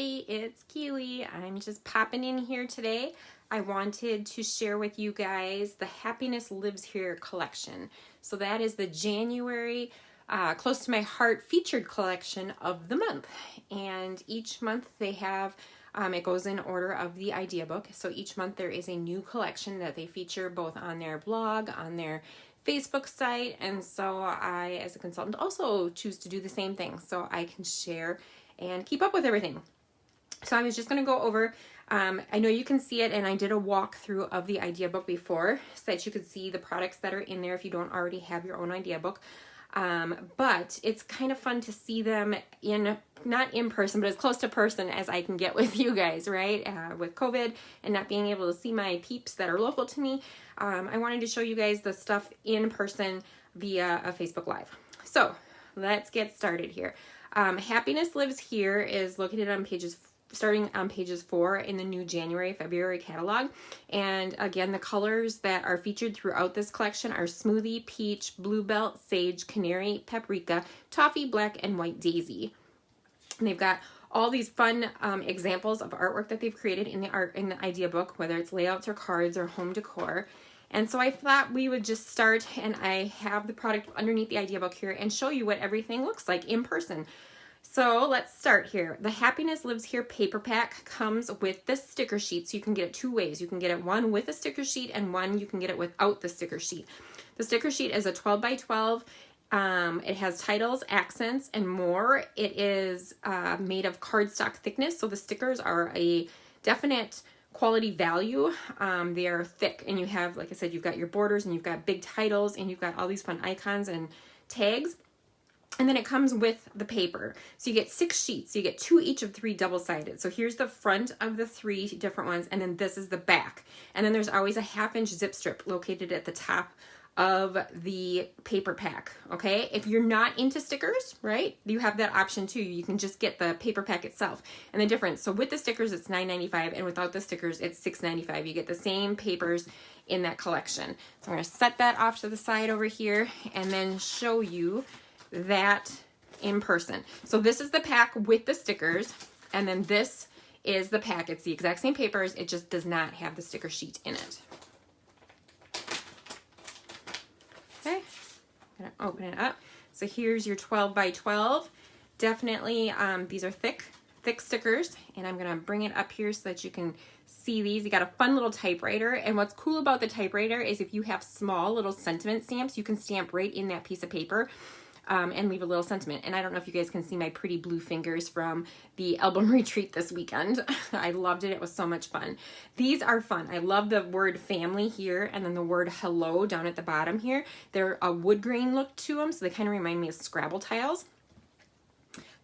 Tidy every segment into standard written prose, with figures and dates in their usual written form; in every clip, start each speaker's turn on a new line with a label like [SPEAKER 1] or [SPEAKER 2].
[SPEAKER 1] everybody, it's Keeley. I'm just popping in here today. I wanted to share with you guys the Happiness Lives Here collection. So that is the January Close to My Heart featured collection of the month. And each month they have, it goes in order of the idea book. So each month there is a new collection that they feature both on their blog, on their Facebook site, and so I, as a consultant, also choose to do the same thing so I can share and keep up with everything. So I was just going to go over, I know you can see it, and I did a walkthrough of the idea book before so that you could see the products that are in there if you don't already have your own idea book. But it's kind of fun to see them in, not in person, but as close to person as I can get with you guys, right? With COVID and not being able to see my peeps that are local to me, I wanted to show you guys the stuff in person via a Facebook Live. So let's get started here. Happiness Lives Here is located on pages, starting on pages 4 in the new January, February catalog. And again, the colors that are featured throughout this collection are Smoothie, Peach, Bluebell, Sage, Canary, Paprika, Toffee, Black, and White Daisy. And they've got all these fun examples of artwork that they've created in the idea book, whether it's layouts or cards or home decor. And so I thought we would just start, and I have the product underneath the idea book here and show you what everything looks like in person. So let's start here. The Happiness Lives Here paper pack comes with the sticker sheet, so you can get it two ways. You can get it one with a sticker sheet and one you can get it without the sticker sheet. The sticker sheet is a 12 by 12. It has titles, accents, and more. It is made of cardstock thickness, so the stickers are a definite quality value. They are thick, and you have, like I said, you've got your borders and you've got big titles and you've got all these fun icons and tags. And then it comes with the paper. So you get 6 sheets. You get 2 each of 3 double-sided. So here's the front of the 3 different ones, and then this is the back. And then there's always a 1/2-inch zip strip located at the top of the paper pack, okay? If you're not into stickers, right, you have that option too. You can just get the paper pack itself. And the difference, so with the stickers, it's $9.95, and without the stickers, it's $6.95. You get the same papers in that collection. So I'm gonna set that off to the side over here and then show you that in person. So this is the pack with the stickers, and then this is the pack. It's the exact same papers, it just does not have the sticker sheet in it. Okay, I'm gonna open it up. So here's your 12 by 12. Definitely, these are thick stickers, and I'm gonna bring it up here so that you can see these. You got a fun little typewriter, and what's cool about the typewriter is if you have small little sentiment stamps, you can stamp right in that piece of paper. And leave a little sentiment. And I don't know if you guys can see my pretty blue fingers from the album retreat this weekend. I loved it. It was so much fun. These are fun. I love the word family here and then the word hello down at the bottom here. They're a wood grain look to them, so they kind of remind me of Scrabble tiles.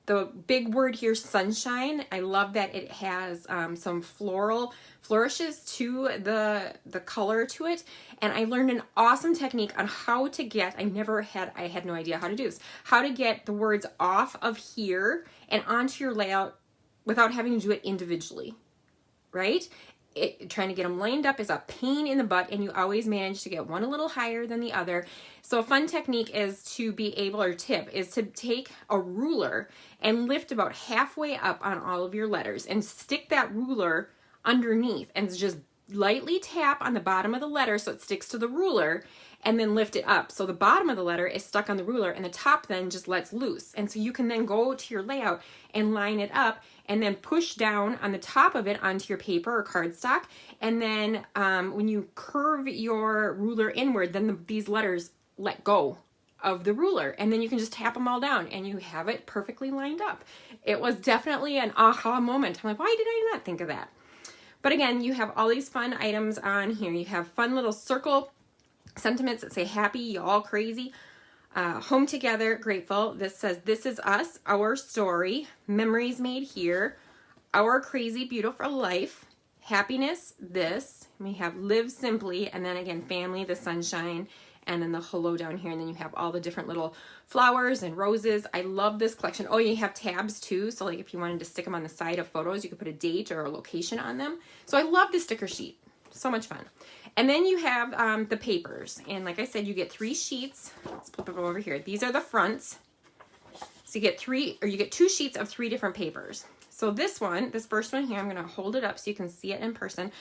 [SPEAKER 1] The big word here, sunshine. I love that it has some floral flourishes to the color to it. And I learned an awesome technique on how to get, I had no idea how to do this, how to get the words off of here and onto your layout without having to do it individually, right? Trying to get them lined up is a pain in the butt, and you always manage to get one a little higher than the other. So a fun technique is to be able, or tip, is to take a ruler and lift about halfway up on all of your letters and stick that ruler underneath and just lightly tap on the bottom of the letter so it sticks to the ruler, and then lift it up. So the bottom of the letter is stuck on the ruler and the top then just lets loose. And so you can then go to your layout and line it up and then push down on the top of it onto your paper or cardstock. And then when you curve your ruler inward, then these letters let go of the ruler, and then you can just tap them all down and you have it perfectly lined up. It was definitely an aha moment. I'm like, why did I not think of that? But again, you have all these fun items on here. You have fun little circle sentiments that say happy, y'all crazy, home together, grateful. This says, this is us, our story, memories made here, our crazy, beautiful life, happiness, this. We have live simply, and then again, family, the sunshine, and then the hello down here, and then you have all the different little flowers and roses. I love this collection. Oh, you have tabs too, so like if you wanted to stick them on the side of photos, you could put a date or a location on them. So I love the sticker sheet. So much fun. And then you have the papers, and like I said, you get 3 sheets. Let's flip it over here. These are the fronts. So you get 2 sheets of 3 different papers. So this first one here, I'm going to hold it up so you can see it in person.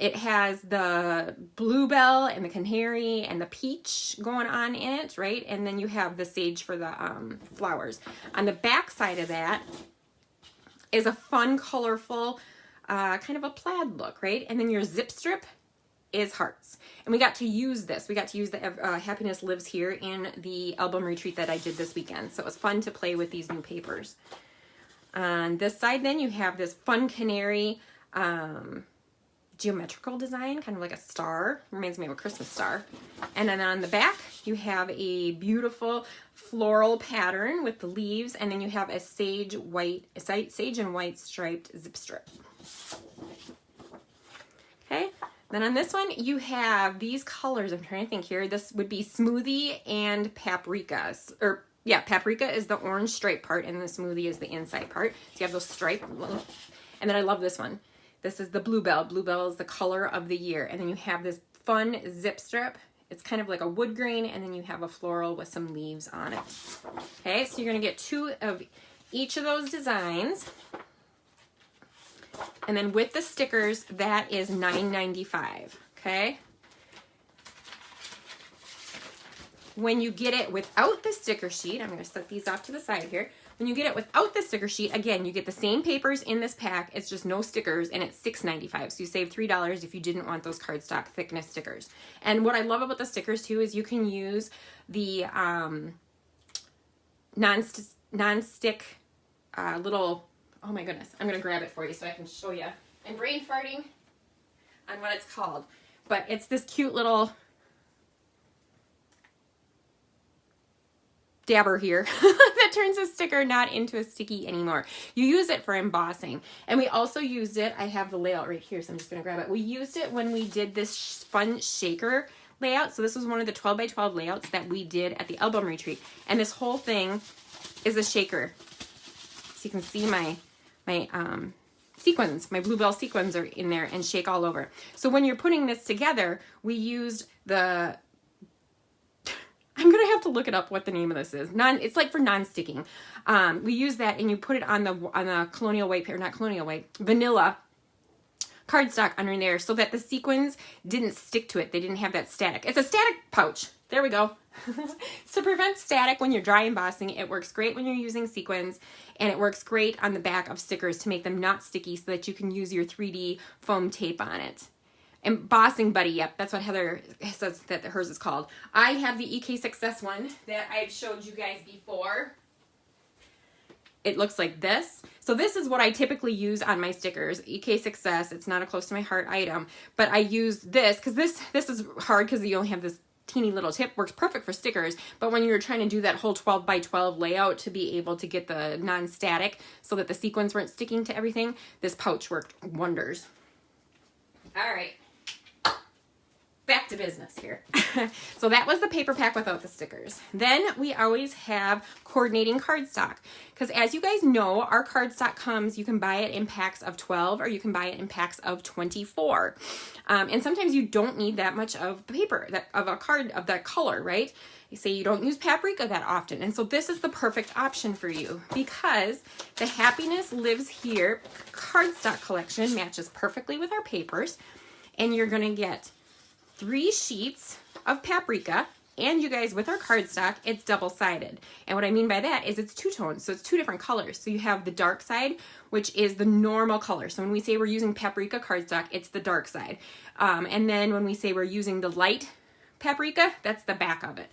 [SPEAKER 1] It has the bluebell and the canary and the peach going on in it, right? And then you have the sage for the flowers. On the back side of that is a fun, colorful, kind of a plaid look, right? And then your zip strip is hearts. And we got to use this. We got to use the Happiness Lives Here in the album retreat that I did this weekend. So it was fun to play with these new papers. On this side then you have this fun canary geometrical design, kind of like a star. Reminds me of a Christmas star. And then on the back you have a beautiful floral pattern with the leaves, and then you have a sage and white striped zip strip. Okay. Then on this one, you have these colors. I'm trying to think here. This would be smoothie and paprika. Or, yeah, paprika is the orange stripe part, and the smoothie is the inside part. So you have those stripes. And then I love this one. This is the bluebell. Bluebell is the color of the year. And then you have this fun zip strip. It's kind of like a wood grain, and then you have a floral with some leaves on it. Okay, so you're going to get 2 of each of those designs. And then with the stickers, that is $9.95, okay? When you get it without the sticker sheet, I'm going to set these off to the side here. When you get it without the sticker sheet, again, you get the same papers in this pack. It's just no stickers, and it's $6.95. So you save $3 if you didn't want those cardstock thickness stickers. And what I love about the stickers, too, is you can use the non-stick little... Oh my goodness, I'm going to grab it for you so I can show you. I'm brain farting on what it's called. But it's this cute little dabber here that turns a sticker not into a sticky anymore. You use it for embossing. And we also used it, I have the layout right here, so I'm just going to grab it. We used it when we did this fun shaker layout. So this was one of the 12 by 12 layouts that we did at the album retreat. And this whole thing is a shaker. So you can see my sequins, my bluebell sequins are in there and shake all over. So when you're putting this together, we used the, I'm going to have to look it up what the name of this is. It's like for non-sticking. We use that, and you put it on the colonial white paper, not colonial white, vanilla cardstock under there so that the sequins didn't stick to it. They didn't have that static. It's a static pouch. There we go. To prevent static when you're dry embossing, it works great when you're using sequins, and it works great on the back of stickers to make them not sticky so that you can use your 3D foam tape on it. Embossing Buddy, yep, that's what Heather says that hers is called. I have the EK Success one that I've showed you guys before. It looks like this. So this is what I typically use on my stickers. EK Success, it's not a close to my heart item, but I use this because this is hard because you only have this teeny little tip. Works perfect for stickers, but when you're trying to do that whole 12 by 12 layout to be able to get the non-static so that the sequins weren't sticking to everything, this pouch worked wonders. All right. Back to business here. So that was the paper pack without the stickers. Then we always have coordinating cardstock, because as you guys know, our cardstock comes, you can buy it in packs of 12 or you can buy it in packs of 24. And sometimes you don't need that much of the paper, of a card of that color, right? You say you don't use paprika that often. And so this is the perfect option for you because the Happiness Lives Here cardstock collection matches perfectly with our papers. And you're going to get 3 sheets of paprika, and you guys, with our cardstock, it's double-sided. And what I mean by that is it's 2-tone, so it's 2 different colors. So you have the dark side, which is the normal color. So when we say we're using paprika cardstock, it's the dark side. And then when we say we're using the light paprika, that's the back of it.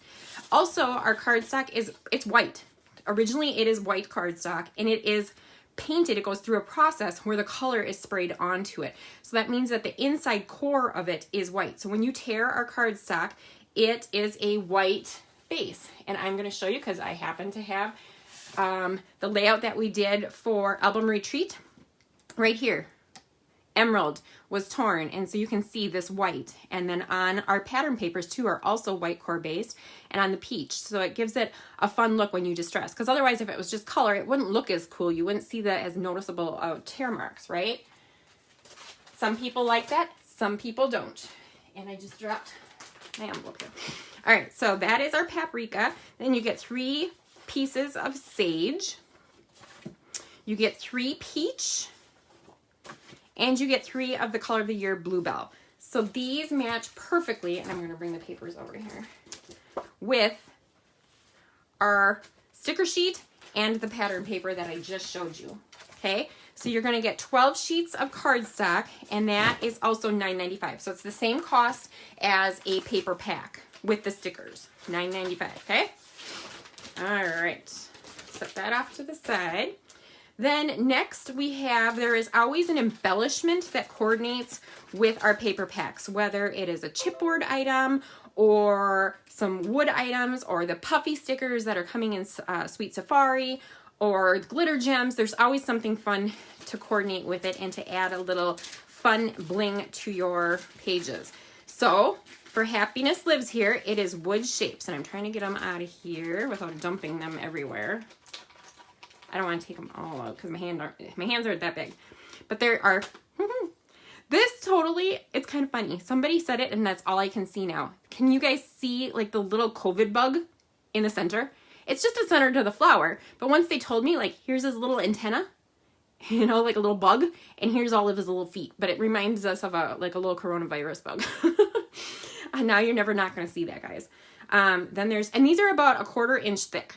[SPEAKER 1] Also, our cardstock it's white. Originally, it is white cardstock, and it is painted. It goes through a process where the color is sprayed onto it. So that means that the inside core of it is white. So when you tear our cardstock, it is a white base. And I'm going to show you because I happen to have the layout that we did for Album Retreat right here. Emerald was torn, and so you can see this white. And then on our pattern papers too are also white core based, and on the peach. So it gives it a fun look when you distress, because otherwise if it was just color, it wouldn't look as cool. You wouldn't see that as noticeable tear marks, right? Some people like that, some people don't. And I just dropped my envelope here. All right, so that is our paprika. Then you get 3 pieces of sage. you get 3 peach, and you get 3 of the color of the year bluebell. So these match perfectly, and I'm going to bring the papers over here, with our sticker sheet and the pattern paper that I just showed you. Okay, so you're going to get 12 sheets of cardstock, and that is also $9.95. So it's the same cost as a paper pack with the stickers, $9.95. Okay, all right, set that off to the side. Then next there is always an embellishment that coordinates with our paper packs, whether it is a chipboard item or some wood items or the puffy stickers that are coming in Sweet Safari or glitter gems. There's always something fun to coordinate with it and to add a little fun bling to your pages. So for Happiness Lives Here, it is wood shapes, and I'm trying to get them out of here without dumping them everywhere. I don't want to take them all out because my hands aren't that big. But there are, it's kind of funny. Somebody said it and that's all I can see now. Can you guys see like the little COVID bug in the center? It's just a center to the flower. But once they told me, like, here's his little antenna, you know, like a little bug, and here's all of his little feet. But it reminds us of a little coronavirus bug. And now you're never not going to see that, guys. Then and these are about 1/4 inch thick.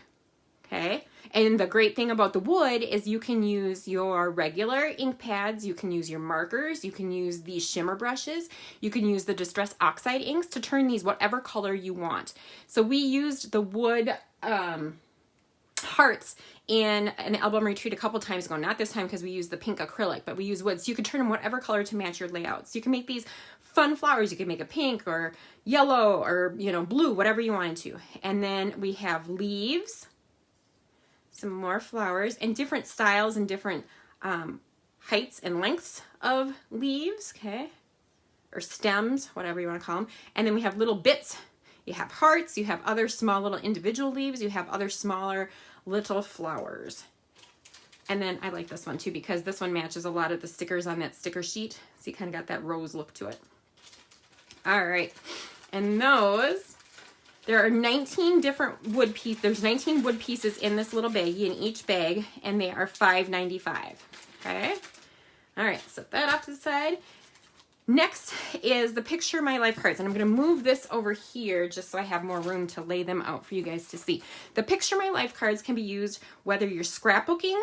[SPEAKER 1] Okay. And the great thing about the wood is you can use your regular ink pads, you can use your markers, you can use these shimmer brushes, you can use the Distress Oxide inks to turn these whatever color you want. So we used the wood hearts in an album retreat a couple times ago. Not this time because we used the pink acrylic, but we use wood. So you can turn them whatever color to match your layouts. So you can make these fun flowers. You can make a pink or yellow or, you know, blue, whatever you wanted to. And then we have leaves, some more flowers, and different styles and different heights and lengths of leaves, okay, or stems, whatever you want to call them. And then we have little bits. You have hearts, you have other small little individual leaves, you have other smaller little flowers. And then I like this one too because this one matches a lot of the stickers on that sticker sheet. So you kind of got that rose look to it. All right, and there are 19 different wood pieces. There's 19 wood pieces in this little baggie, in each bag, and they are $5.95. Okay? All right, set that off to the side. Next is the Picture My Life cards, and I'm going to move this over here just so I have more room to lay them out for you guys to see. The Picture My Life cards can be used whether you're scrapbooking,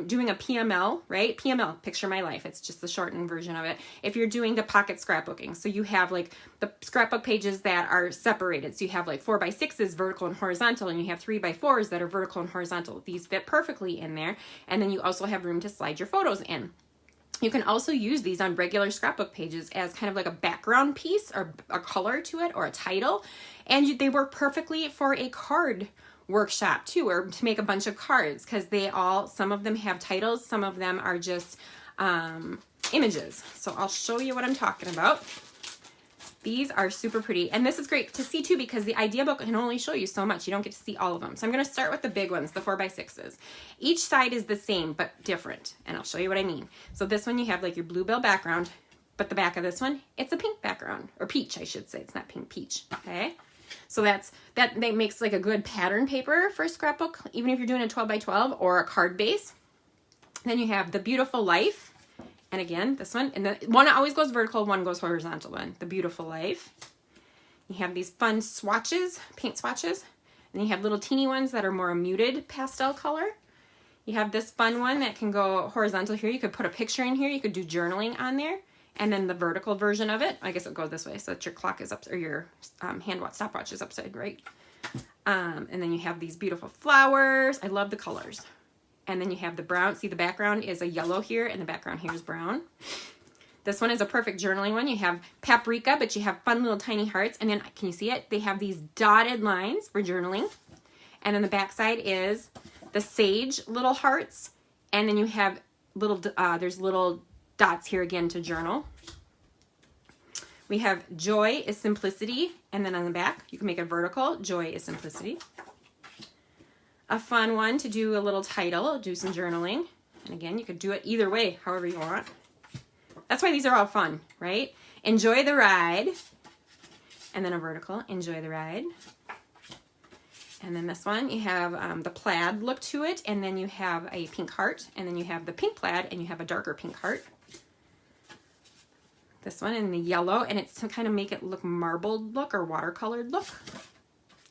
[SPEAKER 1] doing a PML, right? PML, Picture My Life. It's just the shortened version of it. If you're doing the pocket scrapbooking, so you have like the scrapbook pages that are separated. So you have like 4x6s, vertical and horizontal, and you have 3x4s that are vertical and horizontal. These fit perfectly in there. And then you also have room to slide your photos in. You can also use these on regular scrapbook pages as kind of like a background piece or a color to it or a title. And they work perfectly for a card workshop too, or to make a bunch of cards, because some of them have titles, some of them are just images. So I'll show you what I'm talking about. These are super pretty, and this is great to see too because the idea book can only show you so much. You don't get to see all of them. So I'm going to start with the big ones, the 4x6s. Each side is the same but different, and I'll show you what I mean. So this one you have like your bluebell background, but the back of this one, it's a pink background, or peach I should say. It's not pink, peach. Okay. So that makes like a good pattern paper for a scrapbook, even if you're doing a 12x12 or a card base. Then you have the Beautiful Life. And again, this one, and the one always goes vertical, one goes horizontal one, the Beautiful Life. You have these fun swatches, paint swatches. And then you have little teeny ones that are more a muted pastel color. You have this fun one that can go horizontal here. You could put a picture in here. You could do journaling on there. And then the vertical version of it, I guess it'll go this way so that your clock is up, or your stopwatch is upside right. And then you have these beautiful flowers. I love the colors. And then you have the brown. See, the background is a yellow here, and the background here is brown. This one is a perfect journaling one. You have paprika, but you have fun little tiny hearts. And then, can you see it? They have these dotted lines for journaling. And then the back side is the sage little hearts. And then you have there's little dots here again to journal. We have Joy is Simplicity. And then on the back, you can make it vertical. Joy is Simplicity. A fun one to do a little title, do some journaling. And again, you could do it either way, however you want. That's why these are all fun, right? Enjoy the ride. And then a vertical, enjoy the ride. And then this one, you have the plaid look to it, and then you have a pink heart, and then you have the pink plaid, and you have a darker pink heart. This one in the yellow, and it's to kind of make it look marbled look or watercolored look.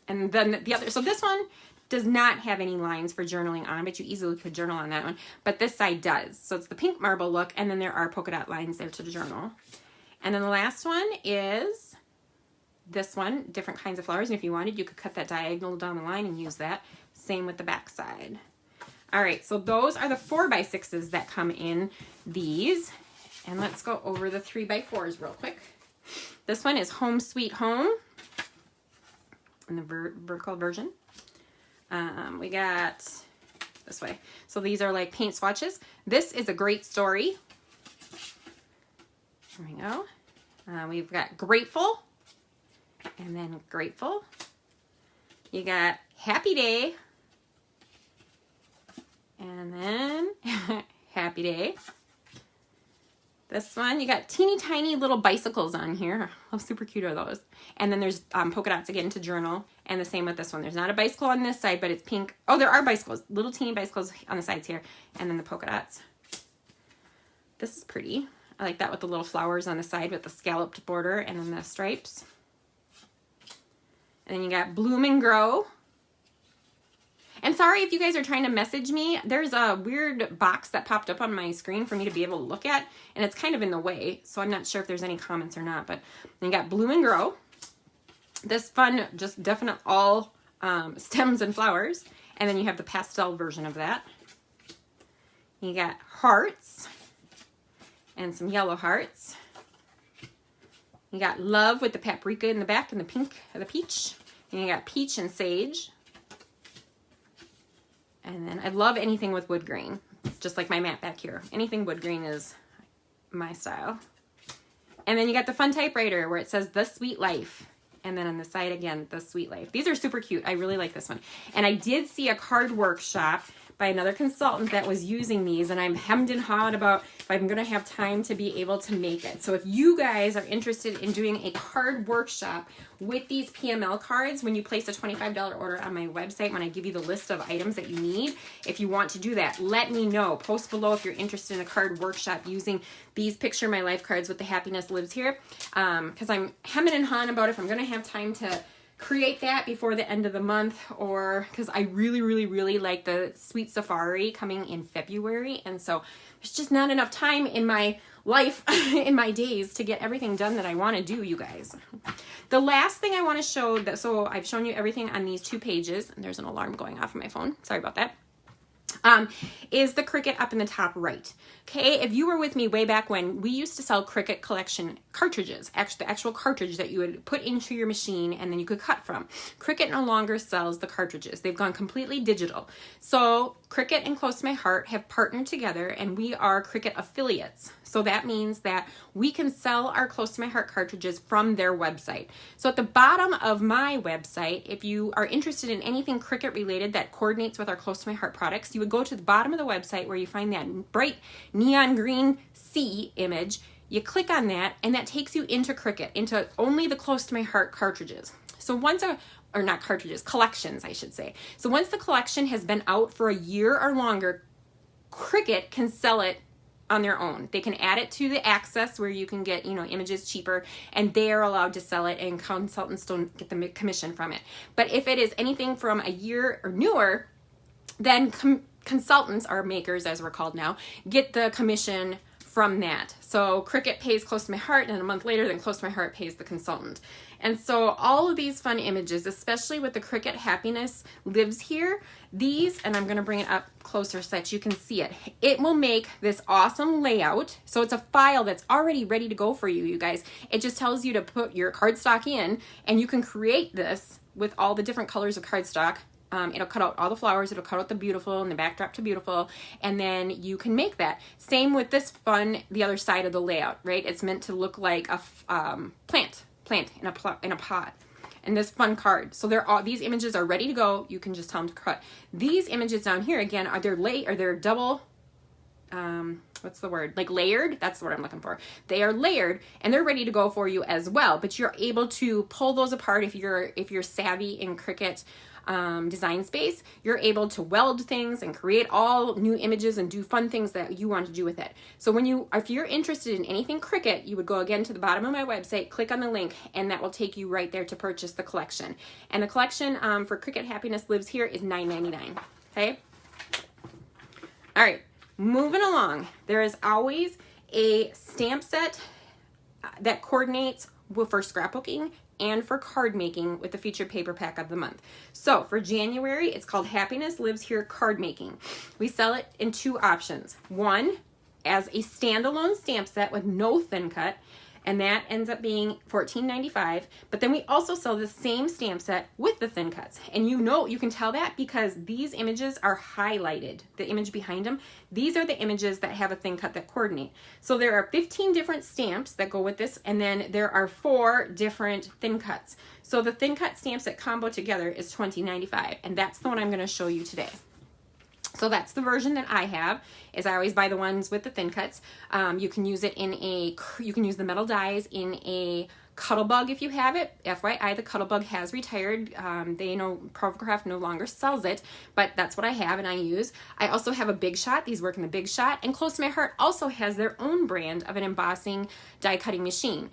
[SPEAKER 1] And then the other, so this one does not have any lines for journaling on, but you easily could journal on that one. But this side does. So it's the pink marble look, and then there are polka dot lines there to journal. And then the last one is this one, different kinds of flowers. And if you wanted, you could cut that diagonal down the line and use that. Same with the back side. All right, so those are the 4x6s that come in these. And let's go over the 3x4s real quick. This one is Home Sweet Home in the vertical version. We got this way. So these are like paint swatches. This is a great story. There we go. We've got Grateful, and then Grateful. You got Happy Day, and then Happy Day. This one, you got teeny tiny little bicycles on here. How super cute are those? And then there's polka dots again to journal. And the same with this one. There's not a bicycle on this side, but it's pink. Oh, there are bicycles. Little teeny bicycles on the sides here. And then the polka dots. This is pretty. I like that with the little flowers on the side with the scalloped border and then the stripes. And then you got Bloom and Grow. And sorry if you guys are trying to message me. There's a weird box that popped up on my screen for me to be able to look at, and it's kind of in the way, so I'm not sure if there's any comments or not. But then you got Bloom and Grow. This fun, just definite all stems and flowers. And then you have the pastel version of that. You got hearts and some yellow hearts. You got Love with the paprika in the back and the pink, the peach. And you got Peach and Sage. And then I love anything with wood grain, just like my mat back here. Anything wood grain is my style. And then you got the fun typewriter where it says The Sweet Life. And then on the side again, The Sweet Life. These are super cute. I really like this one. And I did see a card workshop by another consultant that was using these, and I'm hemmed and hawed about if I'm going to have time to be able to make it. So if you guys are interested in doing a card workshop with these PML cards, when you place a $25 order on my website, when I give you the list of items that you need, if you want to do that, let me know. Post below if you're interested in a card workshop using these Picture My Life cards with the Happiness Lives Here, because I'm hemming and hawing about if I'm going to have time to create that before the end of the month, or because I really like the Sweet Safari coming in February, and so there's just not enough time in my life in my days to get everything done that I want to do, you guys. The last thing I want to show, that so I've shown you everything on these 2 pages, and there's an alarm going off on my phone, sorry about that, is the Cricut up in the top right. Okay, if you were with me way back when, we used to sell Cricut collection cartridges, the actual cartridge that you would put into your machine and then you could cut from. Cricut no longer sells the cartridges. They've gone completely digital. So Cricut and Close to My Heart have partnered together, and we are Cricut affiliates. So that means that we can sell our Close to My Heart cartridges from their website. So at the bottom of my website, if you are interested in anything Cricut related that coordinates with our Close to My Heart products, you would go to the bottom of the website where you find that bright neon green C image. You click on that, and that takes you into Cricut, into only the Close to My Heart cartridges. So once or not cartridges, collections, I should say. So once the collection has been out for a year or longer, Cricut can sell it on their own. They can add it to the Access where you can get, images cheaper, and they are allowed to sell it, and consultants don't get the commission from it. But if it is anything from a year or newer, then consultants, or makers as we're called now, get the commission from that. So Cricut pays Close to My Heart, and a month later, then Close to My Heart pays the consultant. And so all of these fun images, especially with the Cricut Happiness Lives Here, these, and I'm going to bring it up closer so that you can see it. It will make this awesome layout. So it's a file that's already ready to go for you, you guys. It just tells you to put your cardstock in, and you can create this with all the different colors of cardstock. It'll cut out all the flowers, it'll cut out the beautiful and the backdrop to beautiful, and then you can make that. Same with this fun, the other side of the layout, right? It's meant to look like a plant in a pot. And this fun card. So these images are ready to go. You can just tell them to cut. These images down here, again, they're double what's the word? Like layered. That's the word I'm looking for. They are layered and they're ready to go for you as well. But you're able to pull those apart if you're savvy in Cricut design space. You're able to weld things and create all new images and do fun things that you want to do with it. So if you're interested in anything Cricut, you would go again to the bottom of my website, click on the link, and that will take you right there to purchase the collection. And the collection for Cricut Happiness Lives Here is $9.99. Okay. All right. Moving along, there is always a stamp set that coordinates for scrapbooking and for card making with the featured paper pack of the month. So for January, it's called Happiness Lives Here Card Making. We sell it in two options. One, as a standalone stamp set with no thin cut, and that ends up being $14.95. But then we also sell the same stamp set with the thin cuts. And you can tell that because these images are highlighted, the image behind them. These are the images that have a thin cut that coordinate. So there are 15 different stamps that go with this, and then there are 4 different thin cuts. So the thin cut stamp set combo together is $20.95, and that's the one I'm gonna show you today. So that's the version that I have, is I always buy the ones with the thin cuts. You can use it you can use the metal dies in a Cuttlebug if you have it. FYI, the Cuttlebug has retired. Provocraft no longer sells it, but that's what I have and I use. I also have a Big Shot. These work in the Big Shot. And Close to My Heart also has their own brand of an embossing die cutting machine.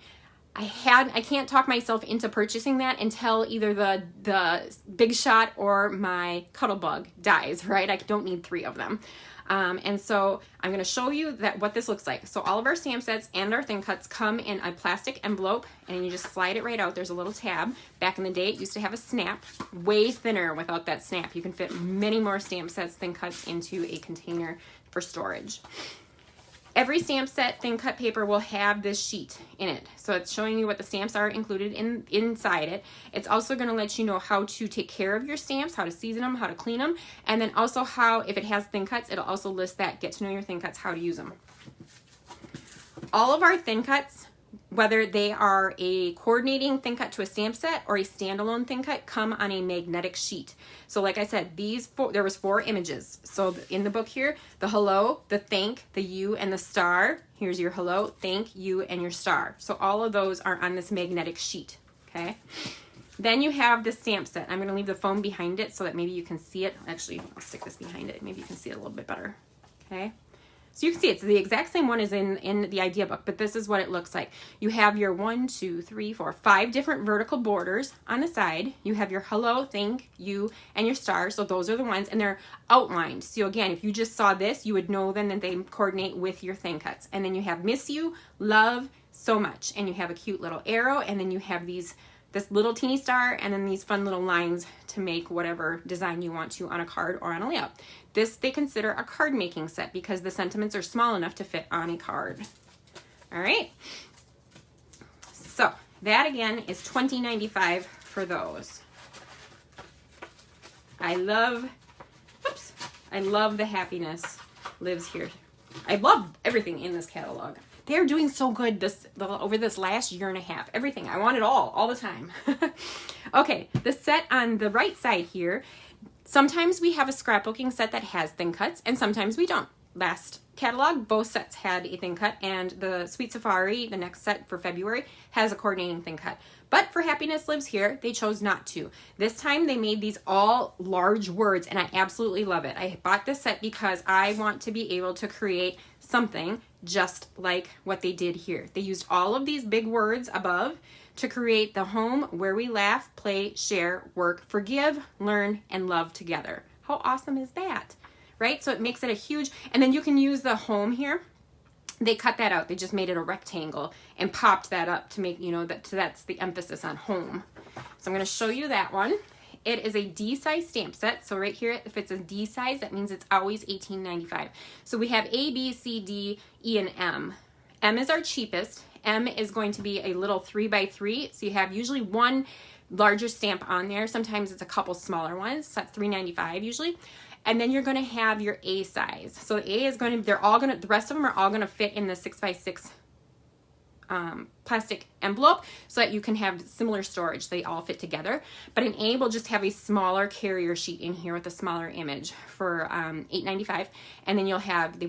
[SPEAKER 1] I can't talk myself into purchasing that until either the Big Shot or my Cuttlebug dies, right? I don't need 3 of them. And so I'm going to show you what this looks like. So all of our stamp sets and our thin cuts come in a plastic envelope, and you just slide it right out. There's a little tab. Back in the day, it used to have a snap, way thinner without that snap. You can fit many more stamp sets, thin cuts into a container for storage. Every stamp set thin cut paper will have this sheet in it. So it's showing you what the stamps are included inside it. It's also going to let you know how to take care of your stamps, how to season them, how to clean them, and then also how, if it has thin cuts, it'll also list that, get to know your thin cuts, how to use them. All of our thin cuts, whether they are a coordinating thin cut to a stamp set or a standalone thin cut, come on a magnetic sheet. So like I said, there was 4 images. So in the book here, the hello, the thank, the you, and the star. Here's your hello, thank, you, and your star. So all of those are on this magnetic sheet, okay? Then you have the stamp set. I'm gonna leave the foam behind it so that maybe you can see it. Actually, I'll stick this behind it. Maybe you can see it a little bit better, okay? So you can see it's the exact same one as in the idea book, but this is what it looks like. You have your 1, 2, 3, 4, 5 different vertical borders on the side. You have your hello, thank, you, and your star. So those are the ones, and they're outlined. So again, if you just saw this, you would know then that they coordinate with your thin cuts. And then you have miss you, love, so much. And you have a cute little arrow, and then you have this little teeny star, and then these fun little lines to make whatever design you want to on a card or on a layout. This they consider a card making set because the sentiments are small enough to fit on a card. All right. So that again is $20.95 for those. I love the Happiness Lives Here. I love everything in this catalog. They're doing so good over this last year and a half. Everything. I want it all the time. Okay, the set on the right side here, sometimes we have a scrapbooking set that has thin cuts, and sometimes we don't. Last catalog, both sets had a thin cut, and the Sweet Safari, the next set for February, has a coordinating thin cut. But for Happiness Lives Here, they chose not to. This time they made these all large words, and I absolutely love it. I bought this set because I want to be able to create something just like what they did here. They used all of these big words above to create the home where we laugh, play, share, work, forgive, learn, and love together. How awesome is that? Right? So it makes it a huge, and then you can use the home here. They cut that out. They just made it a rectangle and popped that up to make, that's the emphasis on home. So I'm going to show you that one. It is a D size stamp set. So right here, if it's a D size, that means it's always $18.95. So we have A, B, C, D, E, and M. M is our cheapest. M is going to be a little 3x3. So you have usually one larger stamp on there. Sometimes it's a couple smaller ones. So that's $3.95 usually. And then you're going to have your A size. So A is going to, the rest of them are all going to fit in the 6x6 plastic envelope so that you can have similar storage. They all fit together. But in A, we'll just have a smaller carrier sheet in here with a smaller image for $8.95. And then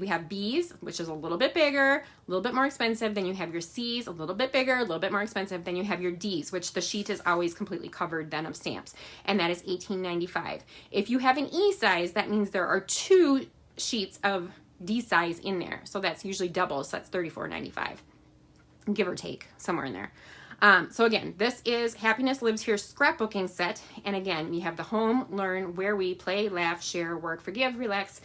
[SPEAKER 1] we have B's, which is a little bit bigger, a little bit more expensive. Then you have your C's, a little bit bigger, a little bit more expensive. Then you have your D's, which the sheet is always completely covered then of stamps. And that is $18.95. If you have an E size, that means there are 2 sheets of D size in there. So that's usually double, so that's $34.95. Give or take, somewhere in there. So again, this is Happiness Lives Here scrapbooking set. And again, you have the home, learn, where we play, laugh, share, work, forgive, relax.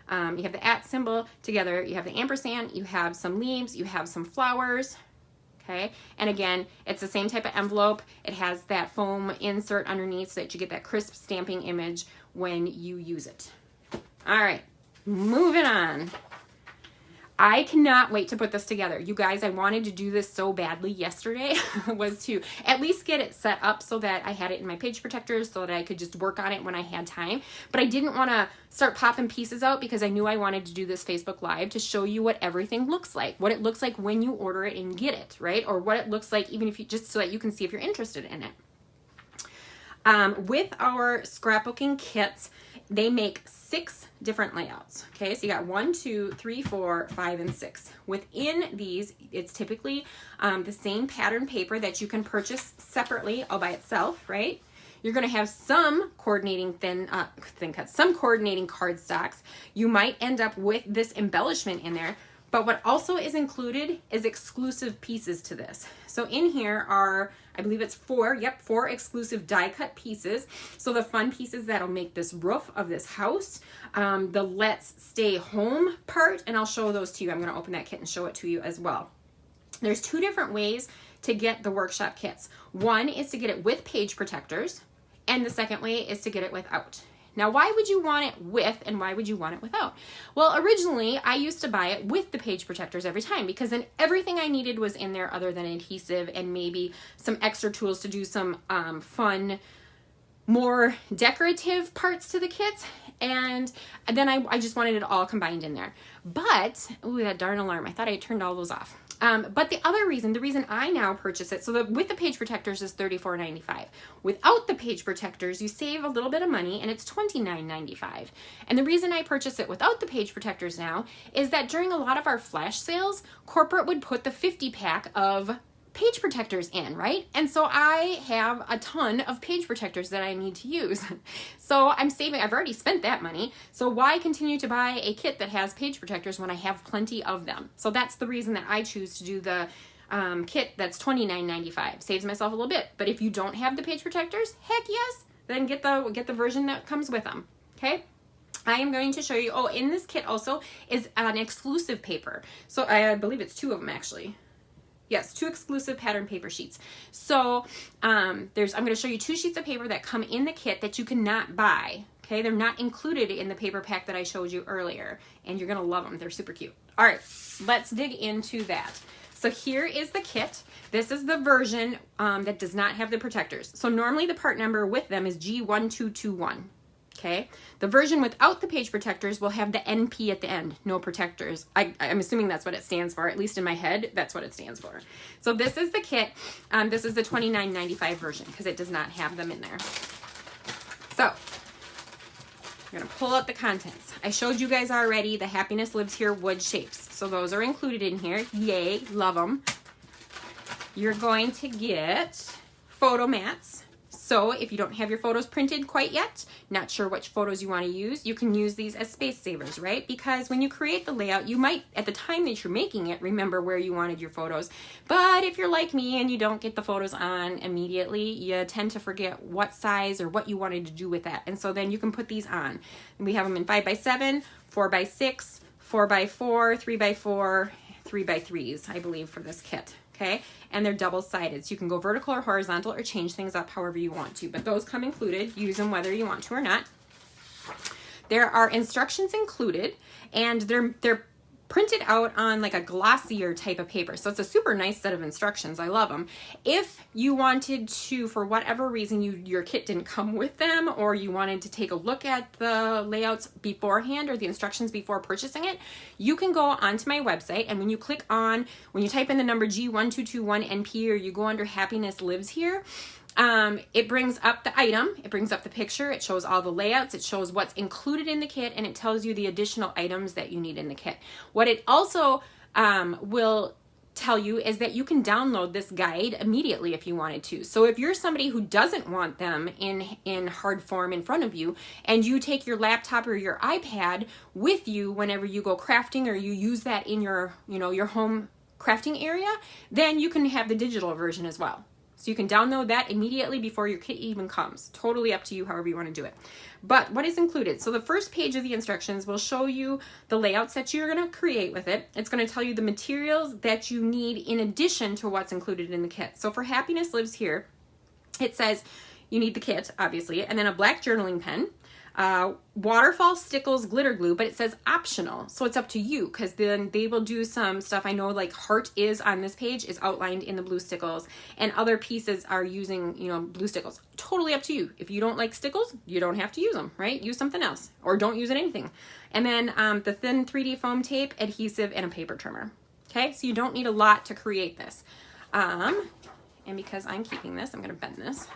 [SPEAKER 1] You have the @ symbol together. You have the ampersand. You have some leaves. You have some flowers. Okay. And again, it's the same type of envelope. It has that foam insert underneath so that you get that crisp stamping image when you use it. All right, moving on. I cannot wait to put this together. You guys, I wanted to do this so badly yesterday was to at least get it set up so that I had it in my page protectors so that I could just work on it when I had time. But I didn't want to start popping pieces out because I knew I wanted to do this Facebook Live to show you what everything looks like, what it looks like when you order it and get it, right? Or what it looks like even if you just so that you can see if you're interested in it. With our scrapbooking kits, they make 6 different layouts. Okay, so you got 1, 2, 3, 4, 5, and 6. Within these, it's typically the same pattern paper that you can purchase separately all by itself, right? You're going to have some coordinating thin cuts, some coordinating cardstocks. You might end up with this embellishment in there. But what also is included is exclusive pieces to this. So in here are, I believe it's 4 exclusive die cut pieces. So the fun pieces that'll make this roof of this house, the Let's Stay Home part, and I'll show those to you. I'm going to open that kit and show it to you as well. There's 2 different ways to get the workshop kits. One is to get it with page protectors, and the second way is to get it without. Now, why would you want it with and why would you want it without? Well, originally, I used to buy it with the page protectors every time because then everything I needed was in there other than adhesive and maybe some extra tools to do some fun, more decorative parts to the kits. And then I just wanted it all combined in there. But, ooh, that darn alarm. I thought I turned all those off. But the other reason, the reason I now purchase it, so with the page protectors is $34.95. Without the page protectors, you save a little bit of money and it's $29.95. And the reason I purchase it without the page protectors now is that during a lot of our flash sales, corporate would put the 50 pack of page protectors in, right? And so I have a ton of page protectors that I need to use. So I'm saving, I've already spent that money. So why continue to buy a kit that has page protectors when I have plenty of them? So that's the reason that I choose to do the kit that's $29.95. Saves myself a little bit. But if you don't have the page protectors, heck yes, then get the version that comes with them, okay? I am going to show you, oh, in this kit also is an exclusive paper. So I believe it's 2 of them actually. Yes, 2 exclusive pattern paper sheets. So I'm going to show you 2 sheets of paper that come in the kit that you cannot buy. Okay, they're not included in the paper pack that I showed you earlier, and you're going to love them. They're super cute. All right, let's dig into that. So here is the kit. This is the version that does not have the protectors. So normally the part number with them is G1221. Okay, the version without the page protectors will have the NP at the end, no protectors. I'm assuming that's what it stands for, at least in my head, that's what it stands for. So this is the kit. This is the $29.95 version because it does not have them in there. So I'm going to pull out the contents. I showed you guys already the Happiness Lives Here wood shapes. So those are included in here. Yay, love them. You're going to get photo mats. So if you don't have your photos printed quite yet, not sure which photos you want to use, you can use these as space savers, right? Because when you create the layout, you might, at the time that you're making it, remember where you wanted your photos. But if you're like me and you don't get the photos on immediately, you tend to forget what size or what you wanted to do with that. And so then you can put these on. And we have them in 5x7, 4x6, 4x4, 3x4, 3x3s, I believe, for this kit. Okay, and they're double-sided, so you can go vertical or horizontal or change things up however you want to, but those come included. Use them whether you want to or not. There are instructions included, and they're printed out on like a glossier type of paper. So it's a super nice set of instructions. I love them. If you wanted to, for whatever reason, your kit didn't come with them, or you wanted to take a look at the layouts beforehand or the instructions before purchasing it, you can go onto my website, and when you type in the number G1221NP, or you go under Happiness Lives Here, it brings up the item, it brings up the picture, it shows all the layouts, it shows what's included in the kit, and it tells you the additional items that you need in the kit. What it also will tell you is that you can download this guide immediately if you wanted to. So if you're somebody who doesn't want them in hard form in front of you, and you take your laptop or your iPad with you whenever you go crafting, or you use that in your home crafting area, then you can have the digital version as well. So you can download that immediately before your kit even comes. Totally up to you, however you want to do it. But what is included? So the first page of the instructions will show you the layouts that you're going to create with it. It's going to tell you the materials that you need in addition to what's included in the kit. So for Happiness Lives Here, it says you need the kit, obviously, and then a black journaling pen, waterfall stickles glitter glue, but it says optional, so it's up to you, because then they will do some stuff. I know like heart is on this page, is outlined in the blue stickles, and other pieces are using blue stickles. Totally up to you. If you don't like stickles, you don't have to use them, right? Use something else, or don't use anything. And then the thin 3D foam tape, adhesive, and a paper trimmer. Okay, so you don't need a lot to create this. And because I'm keeping this, I'm going to bend this.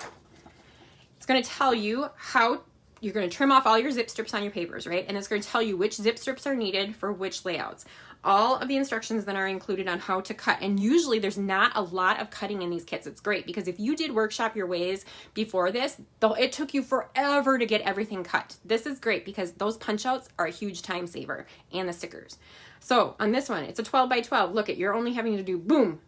[SPEAKER 1] It's going to tell you how you're going to trim off all your zip strips on your papers, right? And it's going to tell you which zip strips are needed for which layouts. All of the instructions then are included on how to cut. And usually there's not a lot of cutting in these kits. It's great, because if you did Workshop Your Ways before this, though it took you forever to get everything cut. This is great because those punch outs are a huge time saver, and the stickers. So on this one, it's a 12 by 12. Look, you're only having to do boom,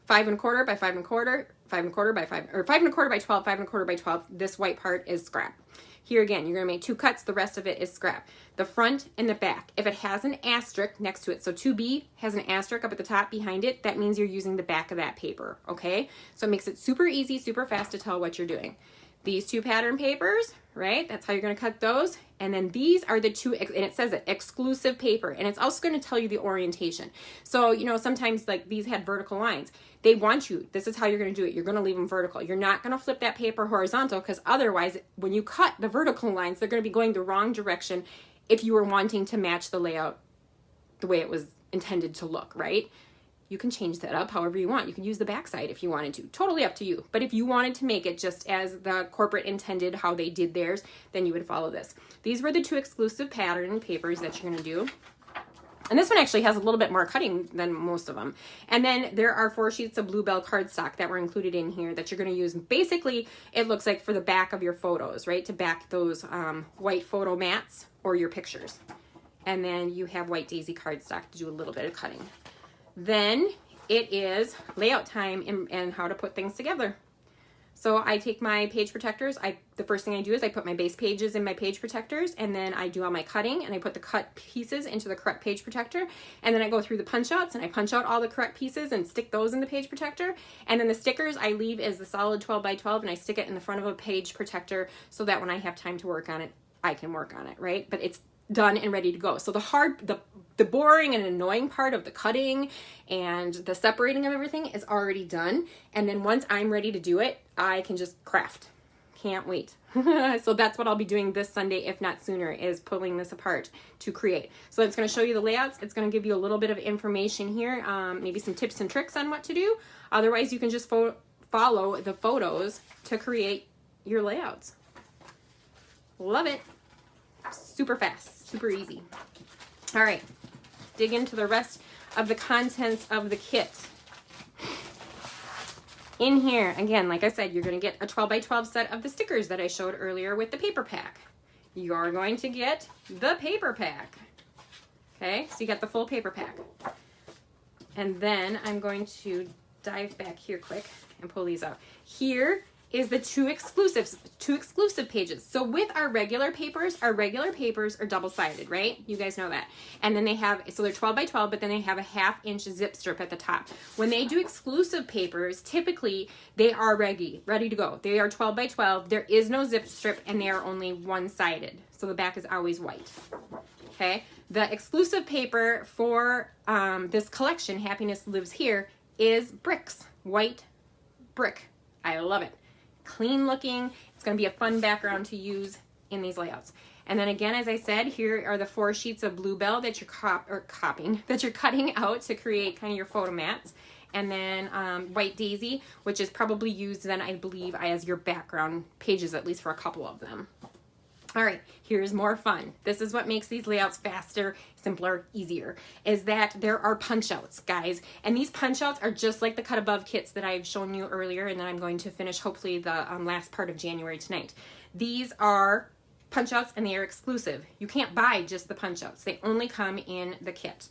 [SPEAKER 1] 5 1/4 by 5 1/4, 5 1/4 by 5, or 5 1/4 by 12, 5 1/4 by 12. This white part is scrap. Here again, you're going to make 2 cuts. The rest of it is scrap. The front and the back. If it has an asterisk next to it, so 2B has an asterisk up at the top behind it, that means you're using the back of that paper, okay? So it makes it super easy, super fast to tell what you're doing. These 2 pattern papers, right? That's how you're going to cut those. And then these are the 2, and it says it, exclusive paper. And it's also going to tell you the orientation. So, sometimes like these had vertical lines. They want you, this is how you're going to do it. You're going to leave them vertical. You're not going to flip that paper horizontal, because otherwise when you cut the vertical lines, they're going to be going the wrong direction if you were wanting to match the layout the way it was intended to look, right? You can change that up however you want. You can use the back side if you wanted to. Totally up to you. But if you wanted to make it just as the corporate intended, how they did theirs, then you would follow this. These were the 2 exclusive pattern papers that you're going to do. And this one actually has a little bit more cutting than most of them. And then there are 4 sheets of Bluebell cardstock that were included in here that you're going to use. Basically, it looks like for the back of your photos, right? To back those white photo mats or your pictures. And then you have white daisy cardstock to do a little bit of cutting. Then it is layout time and how to put things together. So I take my page protectors. The first thing I do is I put my base pages in my page protectors, and then I do all my cutting, and I put the cut pieces into the correct page protector, and then I go through the punch outs and I punch out all the correct pieces and stick those in the page protector. And then the stickers I leave as the solid 12 by 12, and I stick it in the front of a page protector so that when I have time to work on it, I can work on it, right? But it's done and ready to go. So the boring and annoying part of the cutting and the separating of everything is already done. And then once I'm ready to do it, I can just craft. Can't wait. So that's what I'll be doing this Sunday, if not sooner, is pulling this apart to create. So it's going to show you the layouts. It's going to give you a little bit of information here, maybe some tips and tricks on what to do. Otherwise, you can just follow the photos to create your layouts. Love it. Super fast, super easy. All right, dig into the rest of the contents of the kit. In here, again, like I said, you're going to get a 12 by 12 set of the stickers that I showed earlier with the paper pack. You're going to get the paper pack. Okay, so you got the full paper pack. And then I'm going to dive back here quick and pull these out. Here is the two exclusive pages. So with our regular papers are double-sided, right? You guys know that. And then they have, so they're 12 by 12, but then they have a 1/2 inch zip strip at the top. When they do exclusive papers, typically they are ready to go. They are 12 by 12. There is no zip strip, and they are only one-sided. So the back is always white. Okay? The exclusive paper for this collection, Happiness Lives Here, is bricks, white brick. I love it. Clean looking. It's going to be a fun background to use in these layouts. And then again, as I said, here are the 4 sheets of Bluebell that you're cutting out to create kind of your photo mats. And then White Daisy, which is probably used then, I believe, as your background pages, at least for a couple of them. All right, here's more fun. This is what makes these layouts faster, simpler, easier, is that there are punch outs, guys. And these punch outs are just like the cut above kits that I've shown you earlier, and then I'm going to finish hopefully the last part of January tonight. These are punch outs and they are exclusive. You can't buy just the punch outs. They only come in the kit.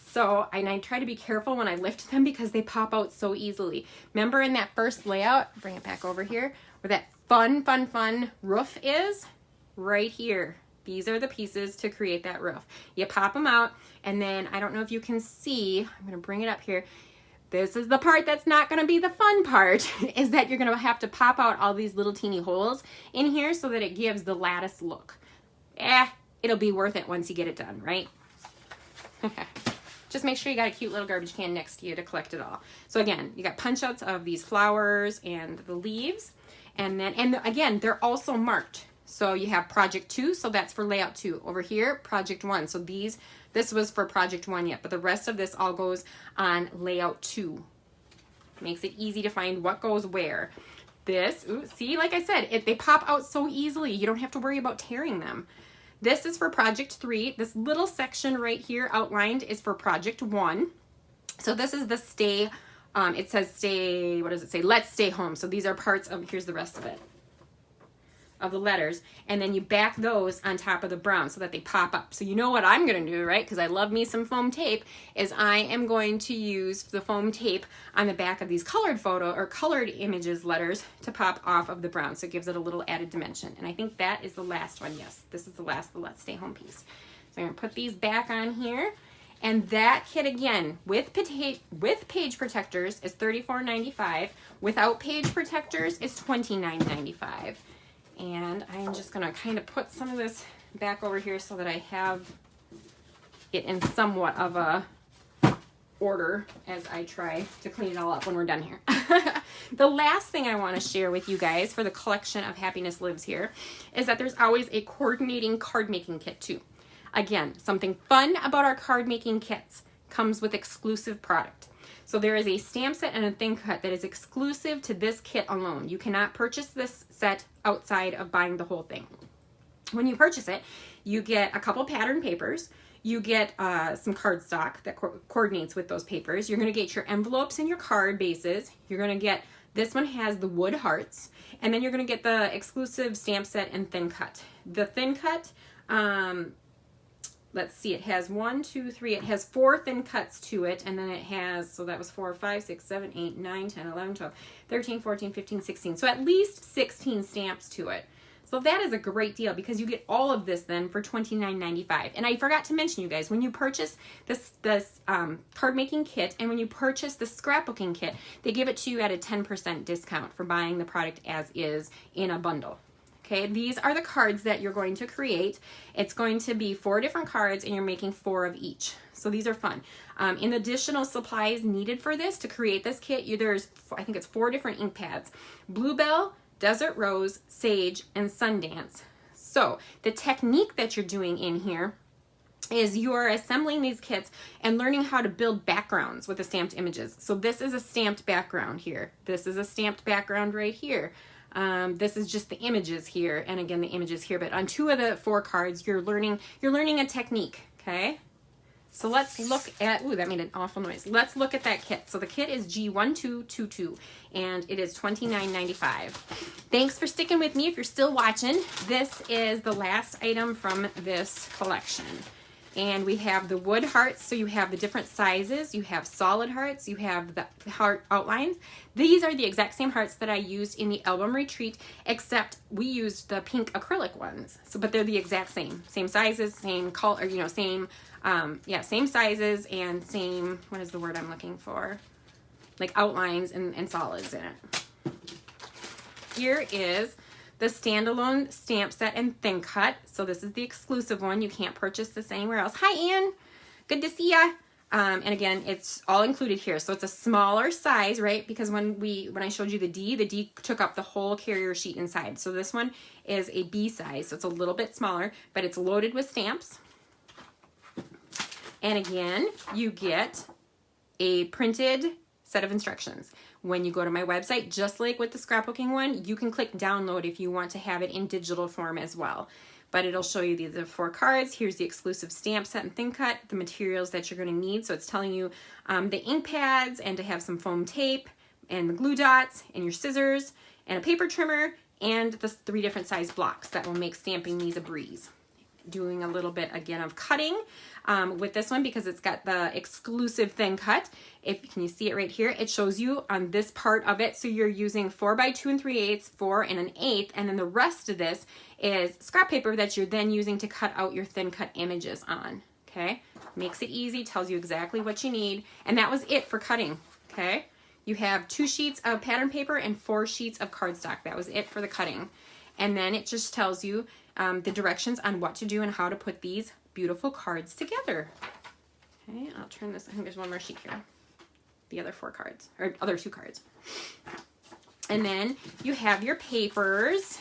[SPEAKER 1] So, and I try to be careful when I lift them because they pop out so easily. Remember in that first layout, bring it back over here, where that fun roof is? Right here. These are the pieces to create that roof. You pop them out, and then I don't know if you can see, I'm going to bring it up here. This is the part that's not going to be the fun part, is that you're going to have to pop out all these little teeny holes in here so that it gives the lattice look. It'll be worth it once you get it done, right? Just make sure you got a cute little garbage can next to you to collect it all. So again, you got punch outs of these flowers and the leaves, and again, they're also marked. So you have project 2, so that's for layout 2. Over here, project 1. So this was for project 1 yet, but the rest of this all goes on layout 2. Makes it easy to find what goes where. See, like I said, they pop out so easily. You don't have to worry about tearing them. This is for project 3. This little section right here outlined is for project 1. So this is the stay, it says stay, what does it say? Let's stay home. So these are parts of, here's the rest of it, of the letters, and then you back those on top of the brown so that they pop up. So you know what I'm going to do, right? Because I love me some foam tape, is I am going to use the foam tape on the back of these colored colored images letters to pop off of the brown. So it gives it a little added dimension. And I think that is the last one. Yes, this is the last, the Let's Stay Home piece. So I'm going to put these back on here. And that kit again, with page protectors, is $34.95. Without page protectors, is $29.95. And I'm just going to kind of put some of this back over here so that I have it in somewhat of a order as I try to clean it all up when we're done here. The last thing I want to share with you guys for the collection of Happiness Lives Here is that there's always a coordinating card making kit too. Again, something fun about our card making kits comes with exclusive product. So there is a stamp set and a thin cut that is exclusive to this kit alone. You cannot purchase this set outside of buying the whole thing. When you purchase it, you get a couple pattern papers. You get some cardstock that coordinates with those papers. You're going to get your envelopes and your card bases. You're going to get, this one has the wood hearts. And then you're going to get the exclusive stamp set and thin cut. The thin cut, let's see, it has 1, 2, 3, it has 4 thin cuts to it, and then it has, so that was 4, 5, 6, 7, 8, 9, 10, 11, 12, 13, 14, 15, 16. So at least 16 stamps to it. So that is a great deal because you get all of this then for $29.95. And I forgot to mention, you guys, when you purchase this card making kit and when you purchase the scrapbooking kit, they give it to you at a 10% discount for buying the product as is in a bundle. Okay, these are the cards that you're going to create. It's going to be 4 different cards and you're making 4 of each. So these are fun. In additional supplies needed for this, to create this kit, there's, I think it's 4 different ink pads. Bluebell, Desert Rose, Sage, and Sundance. So the technique that you're doing in here is you are assembling these kits and learning how to build backgrounds with the stamped images. So this is a stamped background here. This is a stamped background right here. This is just the images here, and again the images here, but on 2 of the 4 cards you're learning a technique. Okay, so let's look at, ooh, that made an awful noise. Let's look at that kit. So the kit is G1222 and it is $29.95. Thanks for sticking with me if you're still watching. This is the last item from this collection. And we have the wood hearts, so you have the different sizes. You have solid hearts, you have the heart outlines. These are the exact same hearts that I used in the album retreat, except we used the pink acrylic ones. So, but they're the exact same sizes, same color, you know, same sizes and same, what is the word I'm looking for? Like outlines and solids in it. Here is the standalone stamp set and thin cut. So this is the exclusive one. You can't purchase this anywhere else. Hi, Ann. Good to see ya. And again, it's all included here. So it's a smaller size, right? Because when I showed you the D took up the whole carrier sheet inside. So this one is a B size. So it's a little bit smaller, but it's loaded with stamps. And again, you get a printed set of instructions. When you go to my website, just like with the scrapbooking one, you can click download if you want to have it in digital form as well. But it'll show you the 4 cards. Here's the exclusive stamp set and thin cut, the materials that you're going to need. So it's telling you the ink pads and to have some foam tape and the glue dots and your scissors and a paper trimmer and the 3 different size blocks that will make stamping these a breeze. Doing a little bit again of cutting with this one because it's got the exclusive thin cut. Can you see it right here? It shows you on this part of it. So you're using 4 by 2 3/8, 4 and an 1/8, and then the rest of this is scrap paper that you're then using to cut out your thin cut images on. Okay, makes it easy, tells you exactly what you need, and that was it for cutting. Okay, you have 2 sheets of pattern paper and 4 sheets of cardstock. That was it for the cutting, and then it just tells you the directions on what to do and how to put these beautiful cards together. Okay, I'll turn this. I think there's one more sheet here. The other 4 cards, or other 2 cards. And then you have your papers.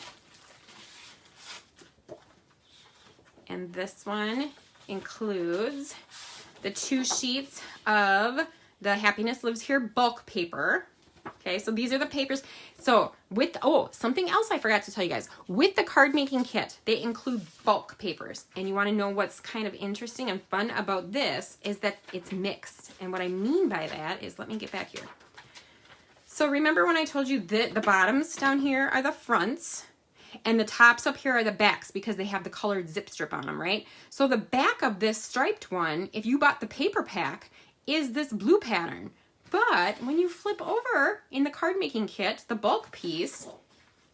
[SPEAKER 1] And this one includes the 2 sheets of the Happiness Lives Here bulk paper. Okay, so these are the papers. So with, something else I forgot to tell you guys. With the card making kit, they include bulk papers. And you want to know what's kind of interesting and fun about this is that it's mixed. And what I mean by that is, let me get back here. So remember when I told you that the bottoms down here are the fronts and the tops up here are the backs because they have the colored zip strip on them, right? So the back of this striped one, if you bought the paper pack, is this blue pattern. But when you flip over in the card making kit, the bulk piece,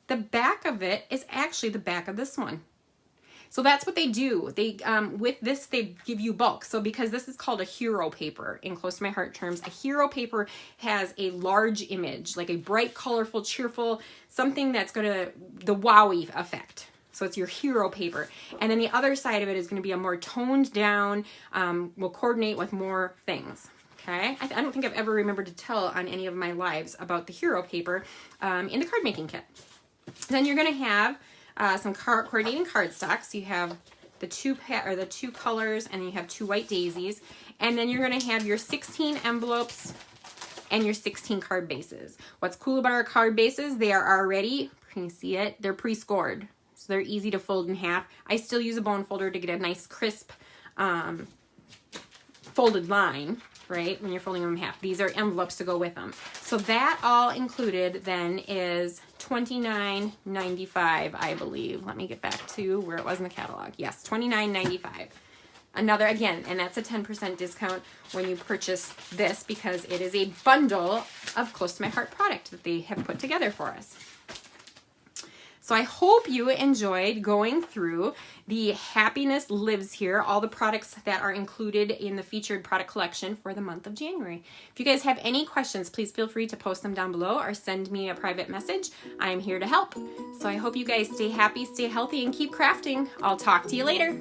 [SPEAKER 1] the back of it is actually the back of this one. So that's what they do. They with this, they give you bulk. So because this is called a hero paper in Close to My Heart terms, a hero paper has a large image, like a bright, colorful, cheerful, something that's going to, the wowie effect. So it's your hero paper. And then the other side of it is going to be a more toned down, will coordinate with more things. Okay, I don't think I've ever remembered to tell on any of my lives about the hero paper in the card making kit. Then you're going to have some coordinating cardstock. So you have the 2 colors, and then you have 2 white daisies, and then you're going to have your 16 envelopes and your 16 card bases. What's cool about our card bases? They are already, can you see it? They're pre-scored, so they're easy to fold in half. I still use a bone folder to get a nice crisp folded line. Right, when you're folding them in half. These are envelopes to go with them. So that all included then is $29.95, I believe. Let me get back to where it was in the catalog. Yes, $29.95. Another, again, and that's a 10% discount when you purchase this because it is a bundle of Close to My Heart product that they have put together for us. So I hope you enjoyed going through the Happiness Lives Here, all the products that are included in the featured product collection for the month of January. If you guys have any questions, please feel free to post them down below or send me a private message. I'm here to help. So I hope you guys stay happy, stay healthy, and keep crafting. I'll talk to you later.